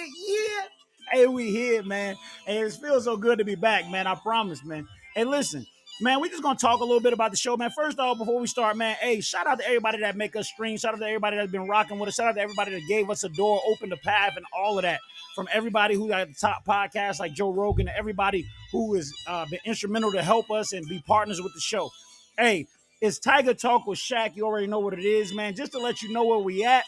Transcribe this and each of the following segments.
Yeah. Hey, we here, man. Hey, it feels so good to be back, man. I promise, man. Hey, listen, man, we just gonna talk a little bit about the show, man. First off, before we start, man, hey, shout out to everybody that make us stream. Shout out to everybody that's been rocking with us. Shout out to everybody that gave us a door, opened the path, and all of that. From everybody who got the top podcasts like Joe Rogan to everybody who has been instrumental to help us and be partners with the show. Hey, it's Tiger Talk with Shak. You already know what it is, man. Just to let you know where we at.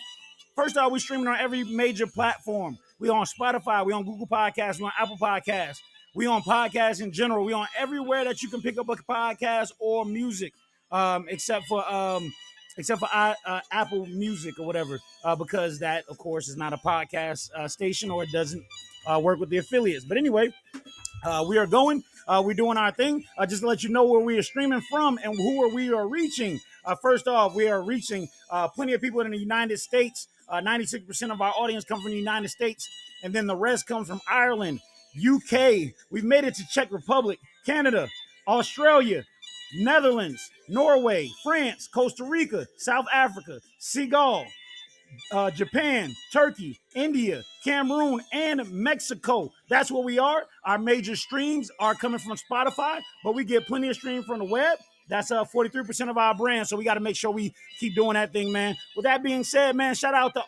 First off, we streaming on every major platform. We on Spotify, we on Google Podcasts, we on Apple Podcasts, we on podcasts in general. We on everywhere that you can pick up a podcast or music, except for Apple Music or whatever, because that, of course, is not a podcast station or it doesn't work with the affiliates. But anyway, we are going. We're doing our thing. Just to let you know where we are streaming from and who we are reaching. First off, we are reaching plenty of people in the United States. 96% of our audience come from the United States, and then the rest comes from Ireland, UK. We've made it to Czech Republic, Canada, Australia, Netherlands, Norway, France, Costa Rica, South Africa, Senegal, Japan, Turkey, India, Cameroon, and Mexico. That's where we are. Our major streams are coming from Spotify, but we get plenty of streams from the web. That's 43% of our brand, so we got to make sure we keep doing that thing, man. With that being said, man, shout out to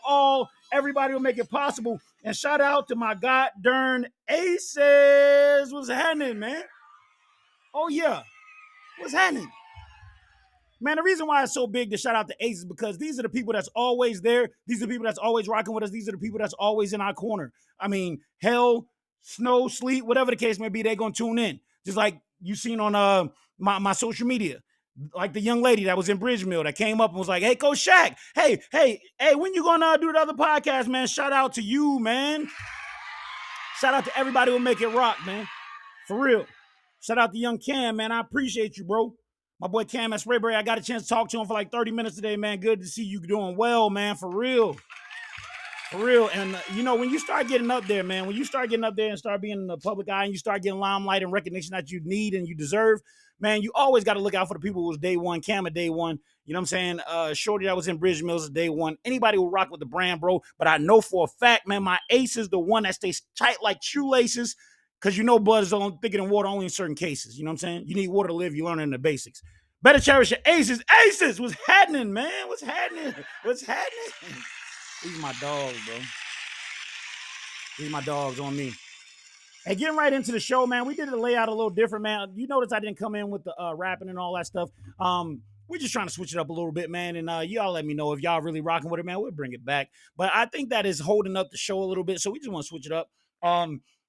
everybody who make it possible, and shout out to my god-darn aces. What's happening, man? Oh, yeah. What's happening? Man, the reason why it's so big to shout out to Aces is because these are the people that's always there. These are the people that's always rocking with us. These are the people that's always in our corner. I mean, hell, snow, sleet, whatever the case may be, they're going to tune in. Just like you seen on my social media. Like the young lady that was in Bridgemill that came up and was like, hey, Coach Shak, hey, when you going to do the other podcast, man? Shout out to you, man. Shout out to everybody who make it rock, man. For real. Shout out to young Cam, man. I appreciate you, bro. My boy Cam at Sprayberry, I got a chance to talk to him for like 30 minutes today, man. Good to see you doing well, man, for real. For real. And, when you start getting up there, man, when you start getting up there and start being in the public eye and you start getting limelight and recognition that you need and you deserve, man, you always got to look out for the people who was day one. Cam at day one. You know what I'm saying? Shorty that was in Bridge Mills at day one. Anybody will rock with the brand, bro. But I know for a fact, man, my ace is the one that stays tight like shoelaces. Because blood is thicker than water only in certain cases. You know what I'm saying? You need water to live. You learn in the basics. Better cherish your aces. Aces! What's happening, man? What's happening? What's happening? These are my dogs, bro. These are my dogs on me. Hey, getting right into the show, man. We did the layout a little different, man. You notice I didn't come in with the rapping and all that stuff. We're just trying to switch it up a little bit, man. And y'all let me know if y'all really rocking with it, man. We'll bring it back. But I think that is holding up the show a little bit. So we just want to switch it up.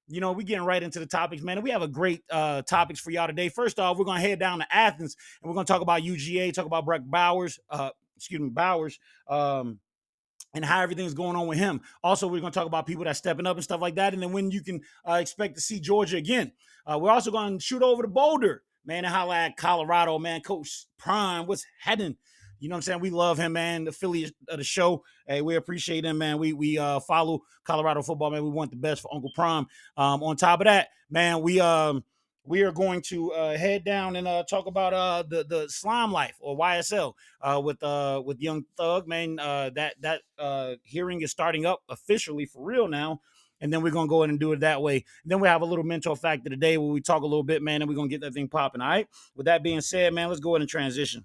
We getting right into the topics, man. And we have a great topics for y'all today. First off, we're going to head down to Athens and we're going to talk about UGA, talk about Brett Bowers, and how everything's going on with him. Also, we're going to talk about people that's stepping up and stuff like that. And then when you can expect to see Georgia again. We're also going to shoot over to Boulder, man, and holla at Colorado, man. Coach Prime, what's heading? You know what I'm saying? We love him, man. The affiliate of the show. Hey, we appreciate him, man. We follow Colorado football, man. We want the best for Uncle Prime. On top of that, man, we are going to head down and talk about the slime life or YSL with Young Thug, man. That hearing is starting up officially for real now. And then we're going to go ahead and do it that way. And then we have a little mental fact of the day where we talk a little bit, man, and we're going to get that thing popping, all right? With that being said, man, let's go ahead and transition.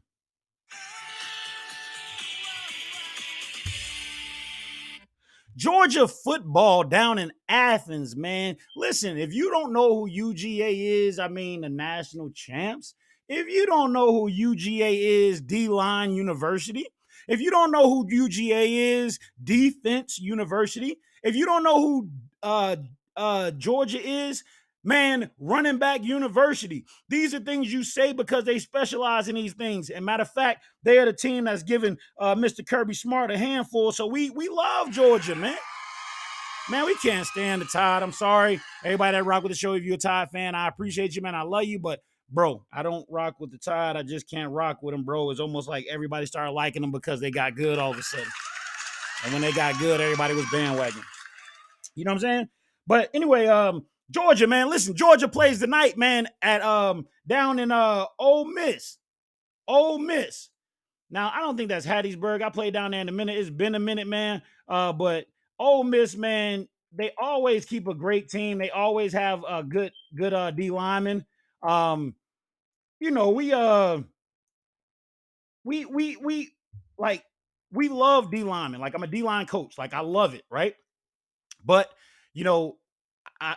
Georgia football down in Athens, man. Listen, if you don't know who UGA is, the national champs, if you don't know who UGA is, D-Line University, if you don't know who UGA is, Defense University, if you don't know who Georgia is, man, running back university. These are things you say because they specialize in these things. And matter of fact, they are the team that's giving Mr. Kirby Smart a handful. So we love Georgia, man. Man, we can't stand the Tide. I'm sorry. Everybody that rock with the show, if you're a Tide fan, I appreciate you, man. I love you. But, bro, I don't rock with the Tide. I just can't rock with them, bro. It's almost like everybody started liking them because they got good all of a sudden. And when they got good, everybody was bandwagon. You know what I'm saying? But anyway, Georgia, man, listen, Georgia plays tonight, man, at down in Ole Miss. Ole Miss. Now, I don't think that's Hattiesburg. I played down there in a minute. It's been a minute, man. But Ole Miss, man, they always keep a great team. They always have a good D lineman. Um, you know, we like we love D linemen. Like I'm a D line coach. Like I love it, right? But you know,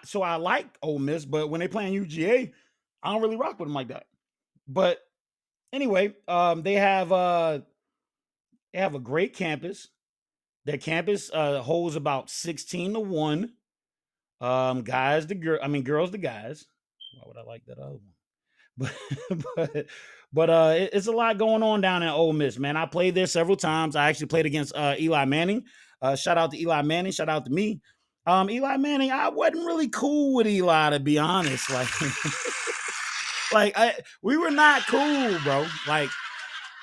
so I like Ole Miss, but when they play in UGA, I don't really rock with them like that. But anyway, they have a great campus. Their campus holds about 16-1. Guys to girl, I mean girls to guys. Why would I like that other one? But it's a lot going on down in Ole Miss, man. I played there several times. I actually played against Eli Manning. Shout out to Eli Manning. Shout out to me. Eli Manning, I wasn't really cool with Eli, to be honest. Like, we were not cool, bro. Like,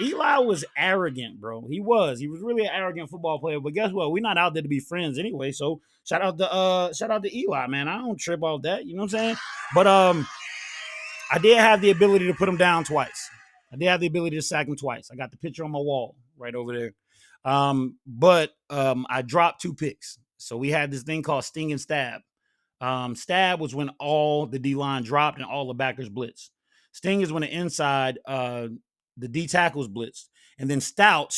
Eli was arrogant, bro. He was. He was really an arrogant football player. But guess what? We're not out there to be friends anyway. So shout out to Eli, man. I don't trip off that. You know what I'm saying? But I did have the ability to put him down twice. I did have the ability to sack him twice. I got the picture on my wall right over there. But I dropped 2 picks. So we had this thing called sting and stab. Stab was when all the D line dropped and all the backers blitzed. Sting is when the inside, the D tackles blitzed. And then stout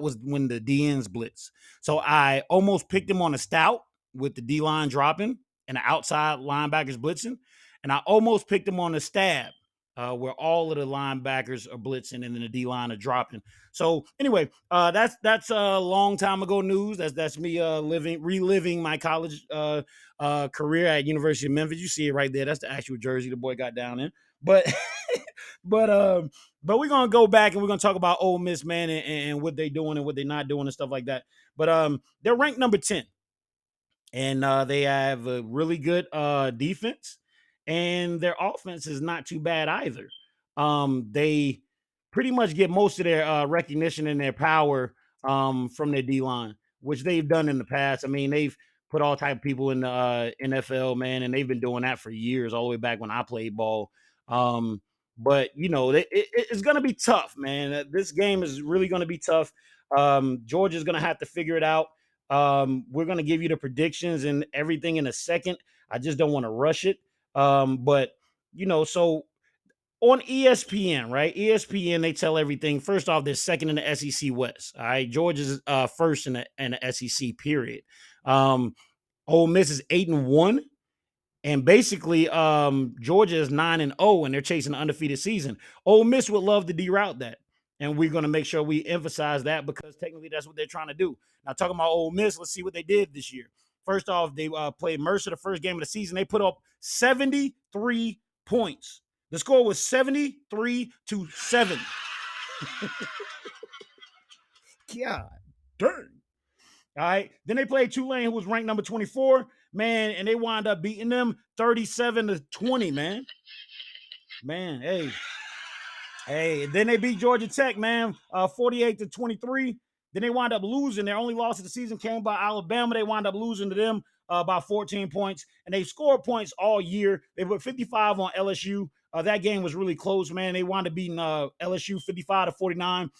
was when the D ends blitzed. So I almost picked him on a stout with the D line dropping and the outside linebackers blitzing. And I almost picked him on the stab, where all of the linebackers are blitzing and then the D line are dropping. So anyway, that's a long time ago news. That's me reliving my college career at University of Memphis. You see it right there. That's the actual jersey the boy got down in. But but we're gonna go back and we're gonna talk about Ole Miss, man, and what they doing and what they're not doing and stuff like that. But they're ranked number 10. And they have a really good defense, and their offense is not too bad either. They pretty much get most of their recognition and their power from their D line, which they've done in the past. I mean, they've put all type of people in the NFL, man, and they've been doing that for years, all the way back when I played ball. But you know, it's going to be tough, man. This game is really going to be tough. Georgia's going to have to figure it out. We're going to give you the predictions and everything in a second. I just don't want to rush it. But you know, so on ESPN, right? ESPN, they tell everything. First off, they're second in the SEC West. All right. Georgia's first in the SEC period. Ole Miss is 8-1. And basically, Georgia is 9-0, and they're chasing an undefeated season. Ole Miss would love to deroute that, and we're going to make sure we emphasize that because technically that's what they're trying to do. Now, talking about Ole Miss, let's see what they did this year. First off, they played Mercer the first game of the season. They put up 73 points. The score was 73-7. God dang. All right. Then they played Tulane, who was ranked number 24, man, and they wound up beating them 37-20, man. Man, hey. Then they beat Georgia Tech, man, 48-23. Then they wound up losing. Their only loss of the season came by Alabama. They wound up losing to them by 14 points, and they scored points all year. They put 55 on LSU. That game was really close, man. They wound up beating LSU 55-49.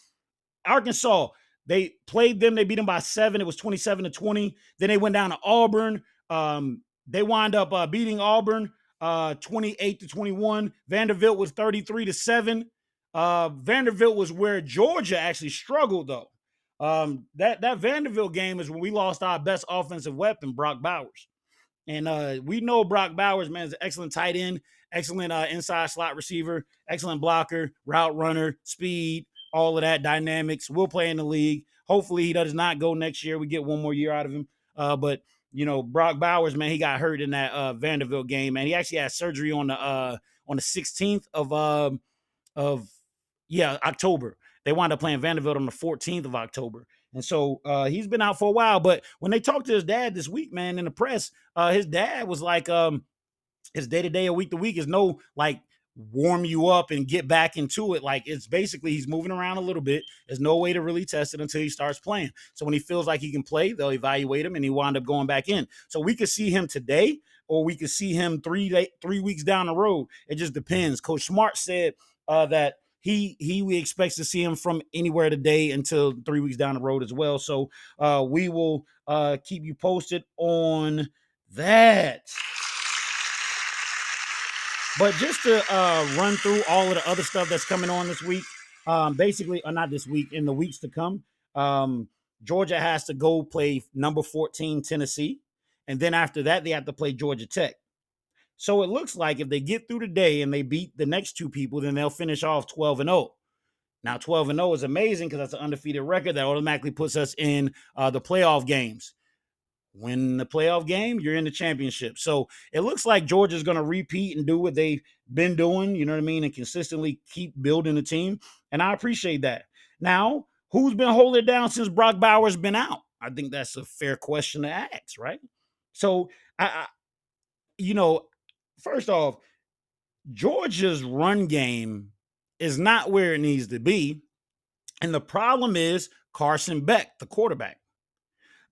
Arkansas, they played them. They beat them by 7. It was 27-20. Then they went down to Auburn. They wound up beating Auburn 28-21. Vanderbilt was 33-7. Vanderbilt was where Georgia actually struggled, though. That Vanderbilt game is when we lost our best offensive weapon, Brock Bowers. And we know Brock Bowers, man, is an excellent tight end, excellent inside slot receiver, excellent blocker, route runner, speed, all of that, dynamics. Will play in the league. Hopefully he does not go next year. We get one more year out of him. But you know, Brock Bowers, man, he got hurt in that Vanderbilt game, man. He actually had surgery on the 16th of October. They wound up playing Vanderbilt on the 14th of October. And so he's been out for a while. But when they talked to his dad this week, man, in the press, his dad was like, his day-to-day or week-to-week is no, like, warm you up and get back into it. Like, it's basically he's moving around a little bit. There's no way to really test it until he starts playing. So when he feels like he can play, they'll evaluate him and he wound up going back in. So we could see him today or we could see him 3 weeks down the road. It just depends. Coach Smart said that we expects to see him from anywhere today until 3 weeks down the road as well. So we will keep you posted on that. But just to run through all of the other stuff that's coming on this week, basically, or not this week, in the weeks to come, Georgia has to go play number 14 Tennessee. And then after that, they have to play Georgia Tech. So it looks like if they get through the day and they beat the next two people, then they'll finish off 12-0. Now, 12-0 is amazing because that's an undefeated record that automatically puts us in the playoff games. Win the playoff game, you're in the championship. So it looks like Georgia's going to repeat and do what they've been doing, you know what I mean, and consistently keep building the team. And I appreciate that. Now, who's been holding it down since Brock Bowers been out? I think that's a fair question to ask, right? So, first off, Georgia's run game is not where it needs to be. And the problem is Carson Beck, the quarterback.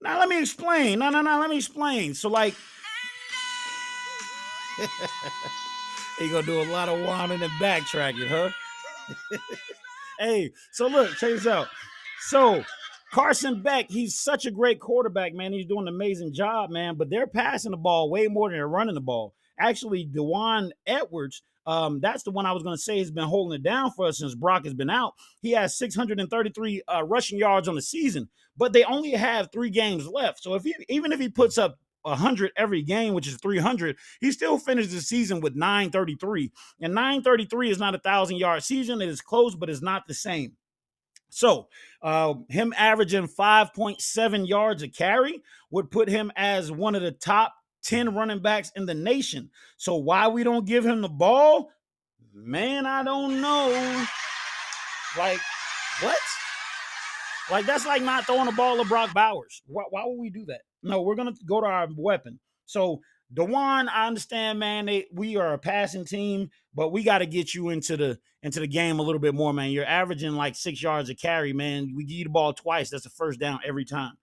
Now, let me explain. Let me explain. So, like, you're going to do a lot of whining and backtracking, huh? Hey, so look, check this out. So, Carson Beck, he's such a great quarterback, man. He's doing an amazing job, man. But they're passing the ball way more than they're running the ball. Actually, DeJuan Edwards, that's the one I was going to say has been holding it down for us since Brock has been out. He has 633 rushing yards on the season, but they only have 3 games left. So even if he puts up 100 every game, which is 300, he still finished the season with 933. And 933 is not a 1,000-yard season. It is close, but it's not the same. So him averaging 5.7 yards a carry would put him as one of the top 10 running backs in the nation. So why we don't give him the ball? Man, I don't know. Like, what? Like, that's like not throwing the ball to Brock Bowers. Why would we do that? No, we're going to go to our weapon. So, DeJuan, I understand, man. We are a passing team, but we got to get you into the game a little bit more, man. You're averaging like 6 yards a carry, man. We give you the ball twice. That's a first down every time.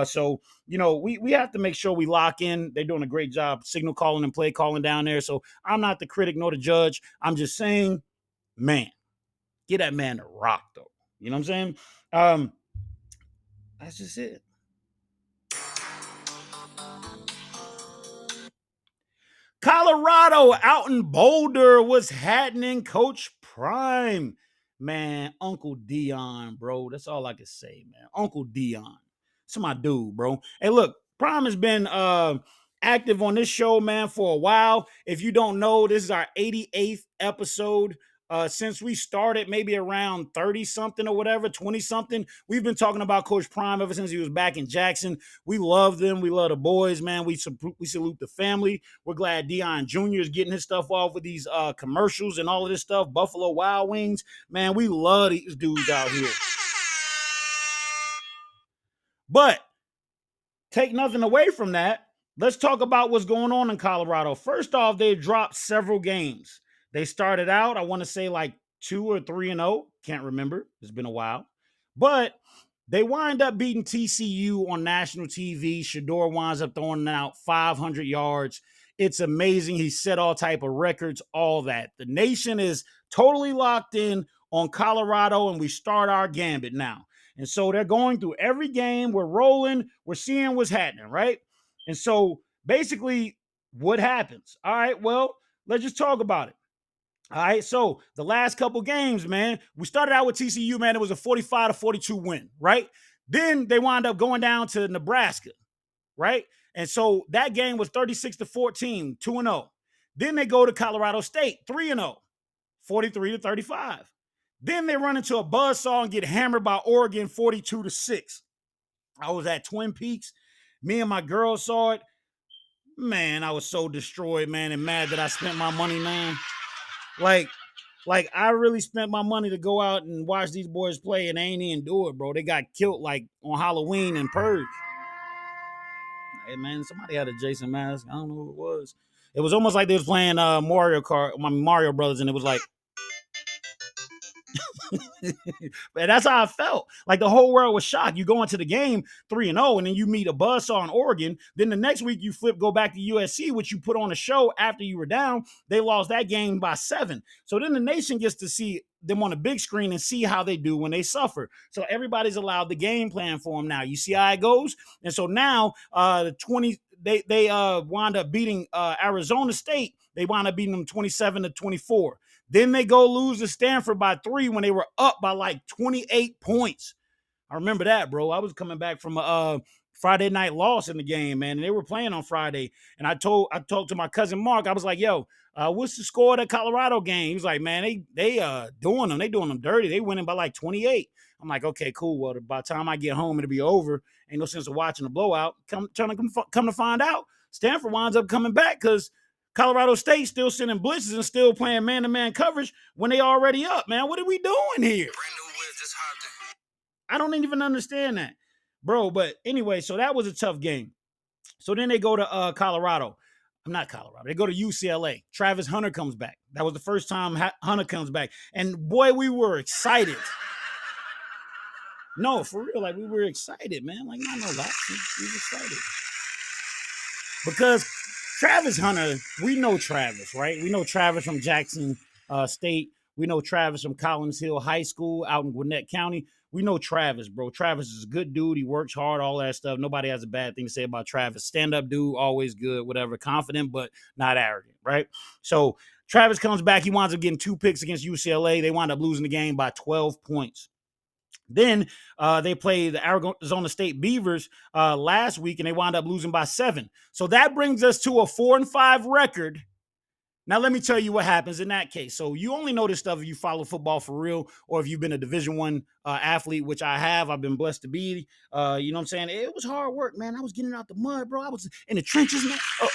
So, we have to make sure we lock in. They're doing a great job signal calling and play calling down there. So I'm not the critic nor the judge. I'm just saying, man, get that man to rock, though. You know what I'm saying? That's just it. Colorado out in Boulder was happening. Coach Prime, man, Uncle Deion, bro. That's all I can say, man. Uncle Deion. That's my dude, bro. Hey, look, Prime has been active on this show, man, for a while. If you don't know, this is our 88th episode. Since we started maybe around 30-something or whatever, 20-something, we've been talking about Coach Prime ever since he was back in Jackson. We love them. We love the boys, man. We salute the family. We're glad Deion Jr. is getting his stuff off with these commercials and all of this stuff. Buffalo Wild Wings. Man, we love these dudes out here. But take nothing away from that. Let's talk about what's going on in Colorado. First off, they dropped several games. They started out, I want to say like 2 or 3-0. Can't remember. It's been a while. But they wind up beating TCU on national TV. Shador winds up throwing out 500 yards. It's amazing. He set all type of records, all that. The nation is totally locked in on Colorado, and we start our gambit now. And so they're going through every game. We're rolling. We're seeing what's happening, right? And so basically what happens? All right, well, let's just talk about it. All right, so the last couple games, man, we started out with TCU, man. It was a 45-42 win, right? Then they wound up going down to Nebraska, right? And so that game was 36-14, 2-0. Then they go to Colorado State, 3-0, 43-35. Then they run into a buzzsaw and get hammered by Oregon 42-6. I was at Twin Peaks. Me and my girl saw it. Man, I was so destroyed, man, and mad that I spent my money, man. Like I really spent my money to go out and watch these boys play, and they ain't even do it, bro. They got killed like on Halloween and Purge. Hey, man, somebody had a Jason mask. I don't know who it was. It was almost like they was playing Mario Brothers, and it was like And that's how I felt. Like the whole world was shocked. You go into the game 3-0, and then you meet a buzzsaw in Oregon. Then the next week you go back to USC, which you put on a show after you were down. They lost that game by 7. So then the nation gets to see them on a big screen and see how they do when they suffer. So everybody's allowed the game plan for them now. You see how it goes? And so now the 20 they wound up beating Arizona State. They wound up beating them 27-24. Then they go lose to Stanford by 3 when they were up by like 28 points. I remember that, bro. I was coming back from a Friday night loss in the game, man. And they were playing on Friday. And I talked to my cousin Mark. I was like, yo, what's the score of that Colorado game? He was like, man, they doing them dirty. They winning by like 28. I'm like, okay, cool. Well, by the time I get home, it'll be over. Ain't no sense of watching the blowout. Come to find out, Stanford winds up coming back because Colorado State still sending blitzes and still playing man-to-man coverage when they already up, man. What are we doing here? I don't even understand that, bro. But anyway, so that was a tough game. So then they go to Colorado. I'm not Colorado. They go to UCLA. Travis Hunter comes back. That was the first time Hunter comes back. And boy, we were excited. No, for real. Like, we were excited, man. Like, not no lie. We were excited. Because Travis Hunter, we know Travis, right? We know Travis from Jackson State. We know Travis from Collins Hill High School out in Gwinnett County. We know Travis, bro. Travis is a good dude. He works hard, all that stuff. Nobody has a bad thing to say about Travis. Stand-up dude, always good, whatever. Confident, but not arrogant, right? So Travis comes back. He winds up getting 2 picks against UCLA. They wind up losing the game by 12 points. Then they played the Arizona State Beavers last week, and they wound up losing by 7. So that brings us to a 4-5 record. Now, let me tell you what happens in that case. So you only know this stuff if you follow football for real, or if you've been a Division I athlete, which I have. I've been blessed to be. You know what I'm saying? It was hard work, man. I was getting out the mud, bro. I was in the trenches, man. Oh.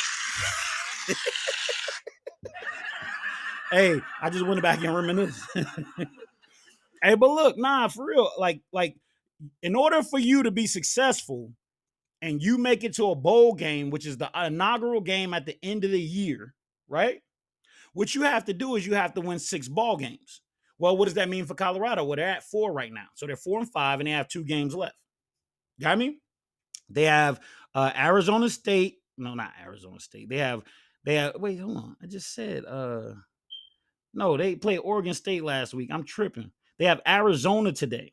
Hey, I just went back and reminisced. Hey, but look, nah, for real. Like, in order for you to be successful and you make it to a bowl game, which is the inaugural game at the end of the year, right? What you have to do is you have to win 6 ball games. Well, what does that mean for Colorado? Well, they're at 4 right now. So they're 4-5, and they have 2 games left. Got me? They have Arizona State. No, not Arizona State. They have, wait, hold on. I just said, no, they played Oregon State last week. I'm tripping. They have Arizona today.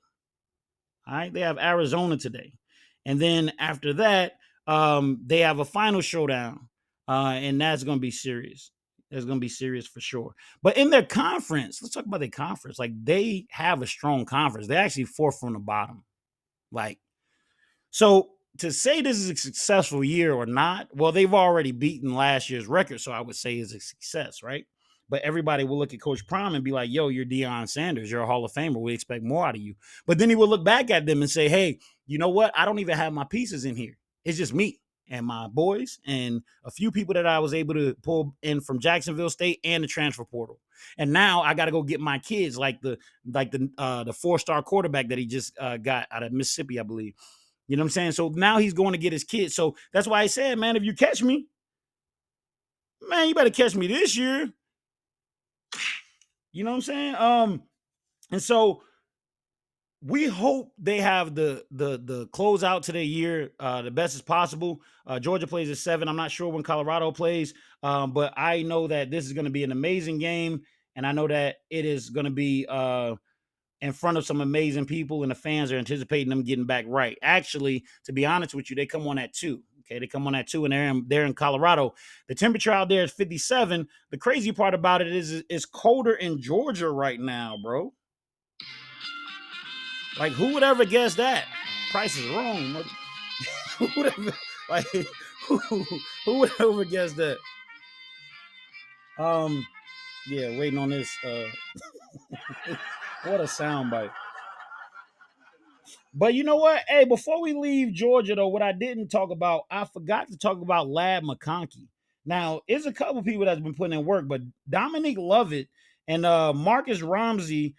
All right. They have Arizona today. And then after that, they have a final showdown. And that's going to be serious. It's going to be serious for sure. But in their conference, let's talk about their conference. Like, they have a strong conference. They're actually 4th from the bottom. Like, so to say this is a successful year or not, well, they've already beaten last year's record. So I would say it's a success, right? But everybody will look at Coach Prime and be like, yo, you're Deion Sanders. You're a Hall of Famer. We expect more out of you. But then he will look back at them and say, hey, you know what? I don't even have my pieces in here. It's just me and my boys and a few people that I was able to pull in from Jacksonville State and the transfer portal. And now I got to go get my kids, like the 4-star quarterback that he just got out of Mississippi, I believe. You know what I'm saying? So now he's going to get his kids. So that's why I said, man, if you catch me, man, you better catch me this year. You know what I'm saying? And so we hope they have the closeout to their year the best as possible. Georgia plays at 7. I'm not sure when Colorado plays, but I know that this is going to be an amazing game, and I know that it is going to be in front of some amazing people, and the fans are anticipating them getting back right. Actually, to be honest with you, they come on at 2. Okay, they come on at 2, and they're in Colorado. The temperature out there is 57. The crazy part about it is it's colder in Georgia right now, bro. Like, who would ever guess that? Price is wrong. Who would ever, like, who would ever guess that? Yeah, waiting on this. What a soundbite. But you know what? Hey, before we leave Georgia, though, what I didn't talk about, I forgot to talk about Lad McConkey. Now, there's a couple people that's been putting in work, but Dominique Lovett and Marcus Ramsey,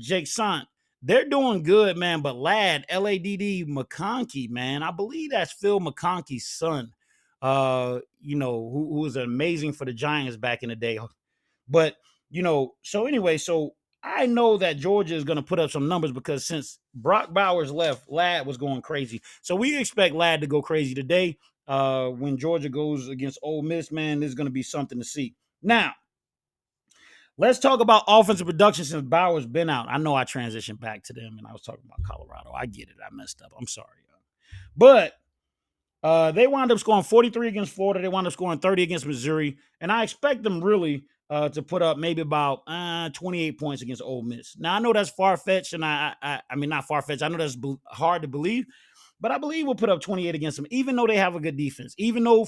Jake Sant, they're doing good, man. But Lad, Ladd McConkey, man, I believe that's Phil McConkey's son, who was amazing for the Giants back in the day. But, so anyway, so I know that Georgia is going to put up some numbers because since Brock Bowers left, Ladd was going crazy. So we expect Ladd to go crazy today. When Georgia goes against Ole Miss, man, there's going to be something to see. Now, let's talk about offensive production since Bowers been out. I know I transitioned back to them and I was talking about Colorado. I get it. I messed up. I'm sorry. But they wound up scoring 43 against Florida. They wound up scoring 30 against Missouri. And I expect them really to put up maybe about 28 points against Ole Miss. Now, I know that's far-fetched, and I mean, not far-fetched. I know that's hard to believe, but I believe we'll put up 28 against them, even though they have a good defense. Even though,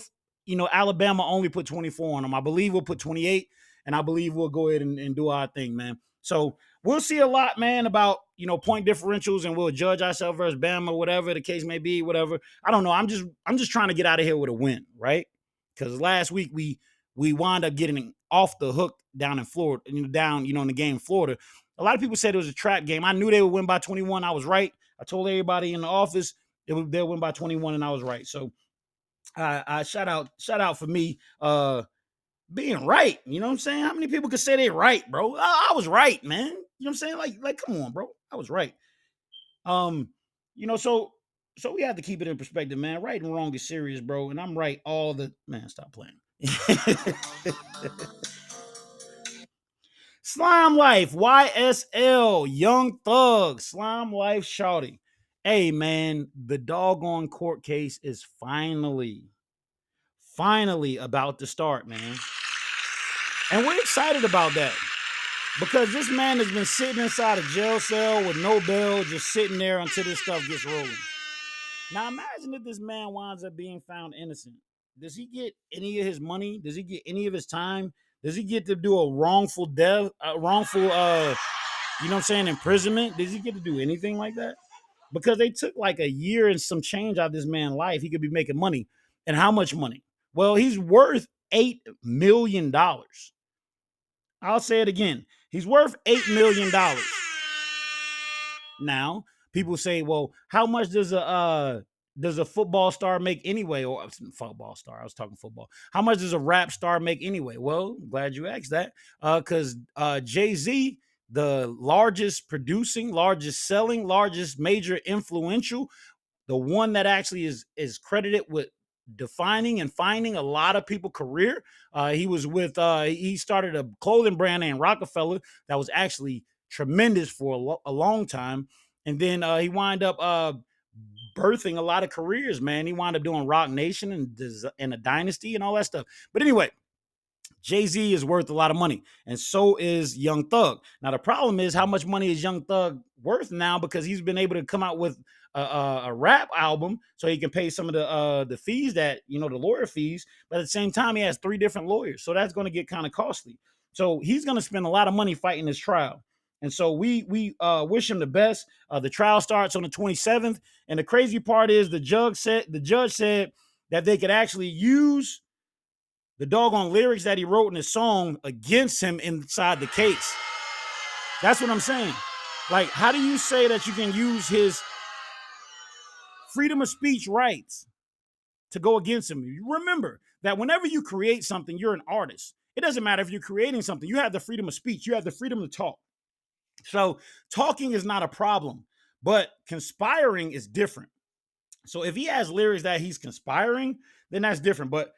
Alabama only put 24 on them, I believe we'll put 28, and I believe we'll go ahead and do our thing, man. So we'll see a lot, man, about, point differentials, and we'll judge ourselves versus Bama, whatever the case may be, whatever. I don't know. I'm just trying to get out of here with a win, right? Because last week we wound up getting off the hook down in Florida, in the game in Florida. A lot of people said it was a trap game. I knew they would win by 21. I was right. I told everybody in the office they'll win by 21, and I was right. So I shout out for me being right. You know what I'm saying? How many people could say they right, bro? I was right, man. You know what I'm saying? Like, come on, bro. I was right. So we have to keep it in perspective, man. Right and wrong is serious, bro. And I'm right all the man. Stop playing. Slime Life, YSL, Young Thug, Slime Life, Shawty. Hey, man, the doggone court case is finally about to start, man. And we're excited about that because this man has been sitting inside a jail cell with no bail, just sitting there until this stuff gets rolling. Now, imagine if this man winds up being found innocent. Does he get any of his money? Does he get any of his time? Does he get to do a wrongful death, imprisonment? Does he get to do anything like that? Because they took like a year and some change out of this man's life. He could be making money. And how much money? Well, he's worth $8 million. I'll say it again. He's worth $8 million. Now, people say, well, how much does a football star make anyway? Or football star, I was talking football. How much does a rap star make anyway? Well, I'm glad you asked that. Because Jay-Z, the largest producing, largest selling, largest major influential, the one that actually is credited with defining and finding a lot of people's career. He started a clothing brand named Rockefeller that was actually tremendous for a long time. And then he wound up birthing a lot of careers, man. He wound up doing Rock Nation and a Dynasty and all that stuff. But anyway, Jay-Z is worth a lot of money, and so is Young Thug. Now, the problem is how much money is Young Thug worth now because he's been able to come out with a rap album so he can pay some of the fees that, the lawyer fees. But at the same time, he has 3 different lawyers, so that's going to get kind of costly. So he's going to spend a lot of money fighting this trial. And so we wish him the best. The trial starts on the 27th. And the crazy part is the judge said that they could actually use the doggone lyrics that he wrote in his song against him inside the case. That's what I'm saying. Like, how do you say that you can use his freedom of speech rights to go against him? You remember that whenever you create something, you're an artist. It doesn't matter if you're creating something. You have the freedom of speech. You have the freedom to talk. So talking is not a problem, but conspiring is different. So if he has lyrics that he's conspiring, then that's different. But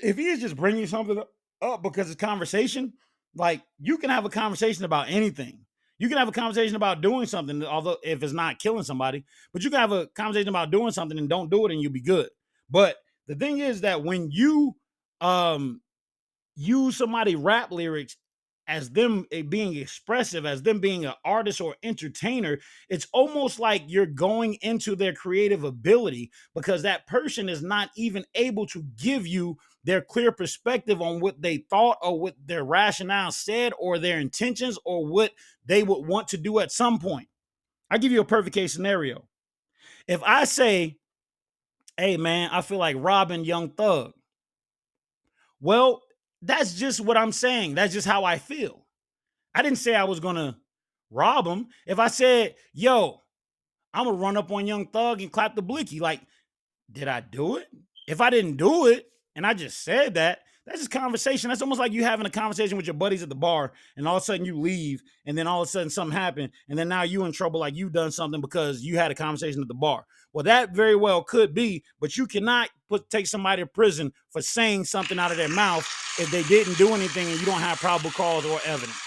if he is just bringing something up because it's conversation, like, you can have a conversation about anything. You can have a conversation about doing something, although if it's not killing somebody, but you can have a conversation about doing something and don't do it and you'll be good. But the thing is that when you use somebody's rap lyrics as them being expressive, as them being an artist or entertainer, it's almost like you're going into their creative ability because that person is not even able to give you their clear perspective on what they thought or what their rationale said or their intentions or what they would want to do at some point. I'll give you a perfect case scenario. If I say, hey, man, I feel like robbing Young Thug. Well, that's just what I'm saying. That's just how I feel. I didn't say I was going to rob him. If I said, yo, I'm going to run up on Young Thug and clap the blicky, like, did I do it? If I didn't do it and I just said that, That's just conversation. That's almost like you having a conversation with your buddies at the bar, and all of a sudden you leave, and then all of a sudden something happened, and then now you in trouble, like you done something because you had a conversation at the bar. Well, that very well could be, but you cannot take somebody to prison for saying something out of their mouth if they didn't do anything and you don't have probable cause or evidence.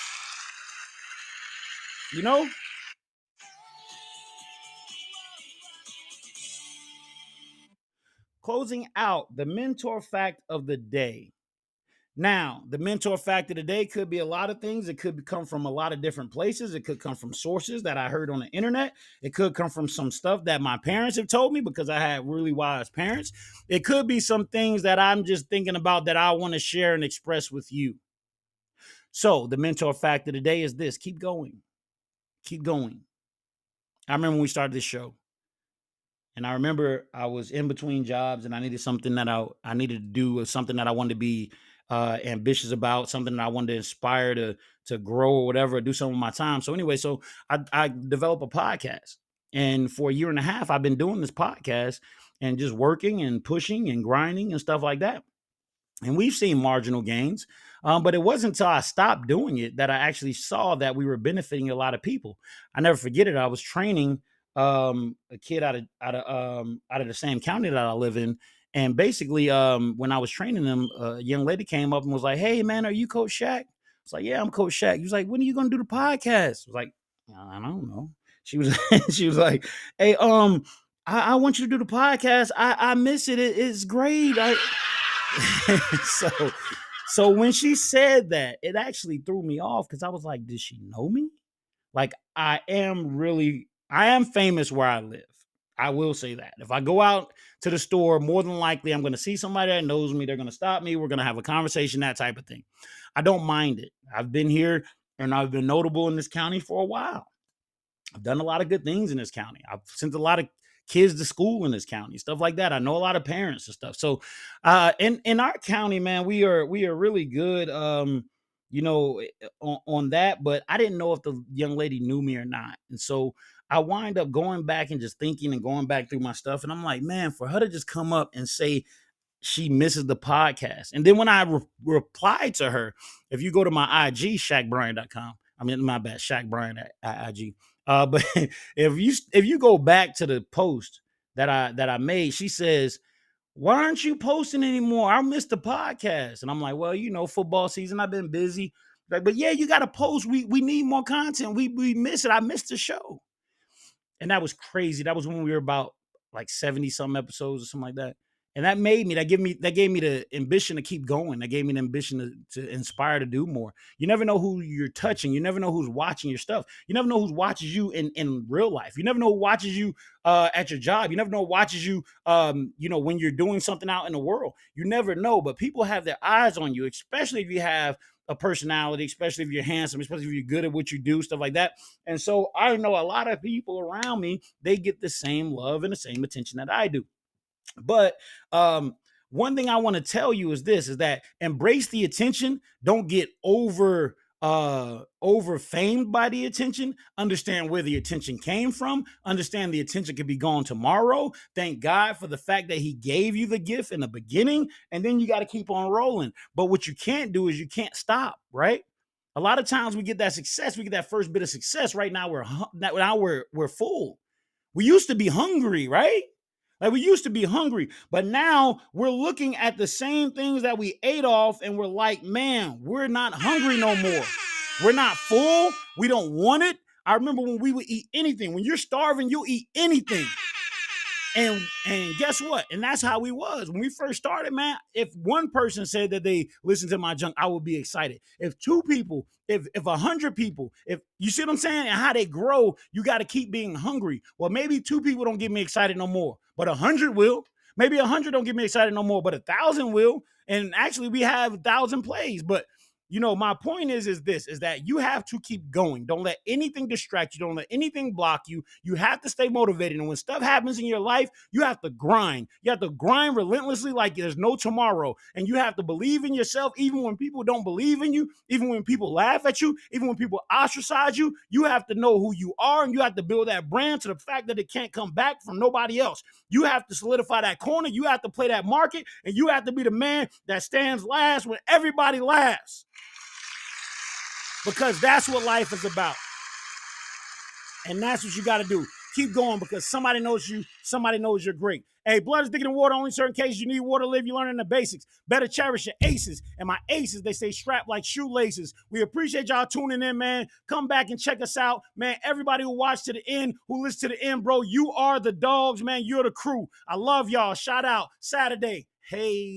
You know? Closing out the mentor fact of the day. Now, the mentor fact of the day could be a lot of things. It could come from a lot of different places. It could come from sources that I heard on the internet. It could come from some stuff that my parents have told me because I had really wise parents. It could be some things that I'm just thinking about that I want to share and express with you. So, the mentor fact of the day is this: keep going. Keep going. I remember when we started this show, and I remember I was in between jobs and I needed something that I needed to do, something that I wanted to be ambitious about, something that I wanted to inspire to grow or whatever, do something with my time. So anyway, so I developed a podcast. And for a year and a half, I've been doing this podcast and just working and pushing and grinding and stuff like that. And we've seen marginal gains, but it wasn't until I stopped doing it that I actually saw that we were benefiting a lot of people. I never forget it. I was training a kid out of the same county that I live in, and basically, when I was training them, a young lady came up and was like, "Hey, man, are you Coach Shak?" I was like, "Yeah, I'm Coach Shak." He was like, "When are you going to do the podcast?" I was like, "I don't know." She was she was like, "Hey, I want you to do the podcast. I miss it. It's great." so so when she said that, it actually threw me off because I was like, did she know me? Like, I am famous where I live. I will say that. If I go out to the store, more than likely I'm going to see somebody that knows me. They're going to stop me. We're going to have a conversation, that type of thing. I don't mind it. I've been here and I've been notable in this county for a while. I've done a lot of good things in this county. I've sent a lot of kids to school in this county, stuff like that. I know a lot of parents and stuff. So in our county, man, we are really good on that, but I didn't know if the young lady knew me or not. And so I wind up going back and just thinking and going back through my stuff. And I'm like, man, for her to just come up and say she misses the podcast. And then when I replied to her, if you go to my IG, ShakBryan.com, I mean, my bad, Shak Bryan at IG. But if you go back to the post that I made, she says, "Why aren't you posting anymore? I missed the podcast." And I'm like, "Well, football season. I've been busy." Like, but yeah, you got to post. We need more content. We miss it. I missed the show. And that was crazy. That was when we were about like 70 some episodes or something like that. And that gave me the ambition to keep going. That gave me the ambition to inspire to do more. You never know who you're touching. You never know who's watching your stuff. You never know who watches you in real life. You never know who watches you at your job. You never know who watches you, when you're doing something out in the world. You never know, but people have their eyes on you, especially if you have a personality, especially if you're handsome, especially if you're good at what you do, stuff like that. And so I know a lot of people around me, they get the same love and the same attention that I do. But one thing I want to tell you is this: is that embrace the attention. Don't get over famed by the attention. Understand where the attention came from. Understand the attention could be gone tomorrow. Thank God for the fact that he gave you the gift in the beginning, and then you got to keep on rolling. But what you can't do is you can't stop, right? A lot of times we get that success, we get that first bit of success. Right now we're full. We used to be hungry, right? Like, we used to be hungry, but now we're looking at the same things that we ate off and we're like, man, we're not hungry no more. We're not full. We don't want it. I remember when we would eat anything. When you're starving, you'll eat anything. And guess what? And that's how we was. When we first started, man, if one person said that they listened to my junk, I would be excited. If two people, if 100 people, if you see what I'm saying, and how they grow, you got to keep being hungry. Well, maybe 2 people don't get me excited no more, but 100 will. Maybe 100 don't get me excited no more, but 1,000 will. And actually, we have 1,000 plays. But my point is this, is that you have to keep going. Don't let anything distract you. Don't let anything block you. You have to stay motivated. And when stuff happens in your life, you have to grind. You have to grind relentlessly like there's no tomorrow. And you have to believe in yourself, even when people don't believe in you, even when people laugh at you, even when people ostracize you. You have to know who you are, and you have to build that brand to the fact that it can't come back from nobody else. You have to solidify that corner. You have to play that market, and you have to be the man that stands last when everybody laughs. Because that's what life is about. And that's what you got to do. Keep going, because somebody knows you. Somebody knows you're great. Hey, blood is thicker than water. Only certain cases you need water to live. You learning the basics. Better cherish your aces. And my aces, they stay strapped like shoelaces. We appreciate y'all tuning in, man. Come back and check us out. Man, everybody who watched to the end, who listened to the end, bro, you are the dogs, man. You're the crew. I love y'all. Shout out. Saturday. Hey.